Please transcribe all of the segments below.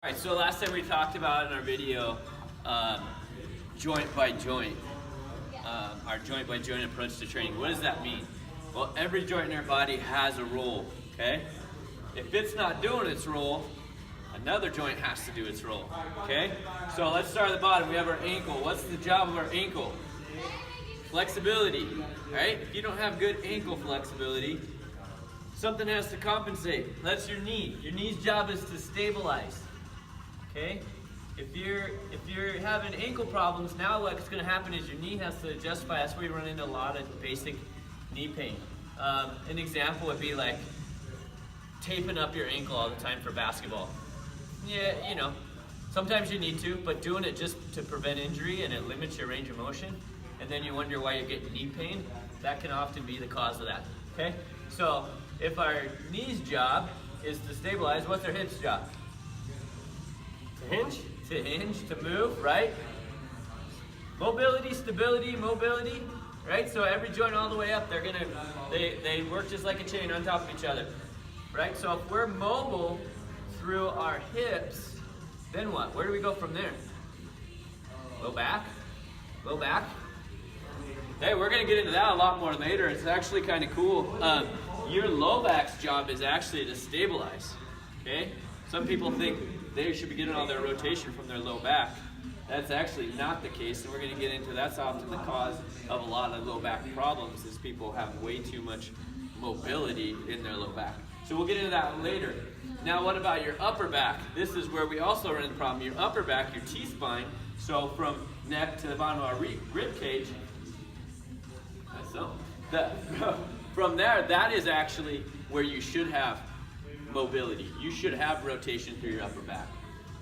Alright, so last time we talked about in our video joint by joint, our joint by joint approach to training. What does that mean? Well, every joint in our body has a role, okay? If it's not doing its role, another joint has to do its role, okay? So let's start at the bottom. We have our ankle. What's the job of our ankle? Flexibility, right? If you don't have good ankle flexibility, something has to compensate. That's your knee. Your knee's job is to stabilize. Okay? If you're having ankle problems, now what's going to happen is your knee has to adjust by. That's where you run into a lot of basic knee pain. An example would be like taping up your ankle all the time for basketball. Yeah, you know, sometimes you need to, but doing it just to prevent injury and it limits your range of motion, and then you wonder why you're getting knee pain, that can often be the cause of that. Okay? So if our knee's job is to stabilize, what's our hip's job? To hinge, to move, right? Mobility, stability, mobility, right? So every joint all the way up, they work just like a chain on top of each other, right? So if we're mobile through our hips, then what? Where do we go from there? Low back, low back. Hey, we're gonna get into that a lot more later. It's actually kind of cool. Your low back's job is actually to stabilize, okay? Some people think they should be getting all their rotation from their low back. That's actually not the case, and we're going to get into that's often the cause of a lot of low back problems is people have way too much mobility in their low back. So we'll get into that later. Now what about your upper back? This is where we also run into the problem. Your upper back, your T-spine, so from neck to the bottom of our rib cage, from there, that is actually where you should have mobility. You should have rotation through your upper back.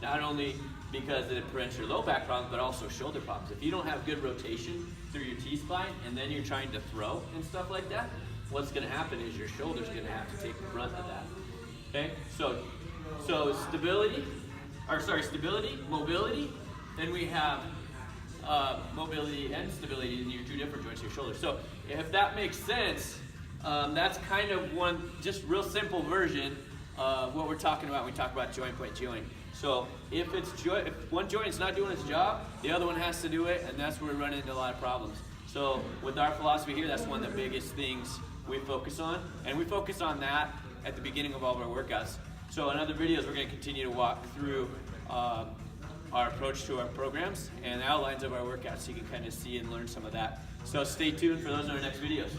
Not only because it prevents your low back problems, but also shoulder problems. If you don't have good rotation through your T-spine and then you're trying to throw and stuff like that, what's going to happen is your shoulder's going to have to take the brunt of that. Okay? So stability, mobility, then we have mobility and stability in your two different joints, your shoulders. So if that makes sense, that's kind of one just real simple version of what we're talking about when we talk about joint by joint. So if one joint is not doing its job, the other one has to do it, and that's where we run into a lot of problems. So with our philosophy here, that's one of the biggest things we focus on, and we focus on that at the beginning of all of our workouts. So in other videos, we're going to continue to walk through our approach to our programs and the outlines of our workouts so you can kind of see and learn some of that. So stay tuned for those in our next videos.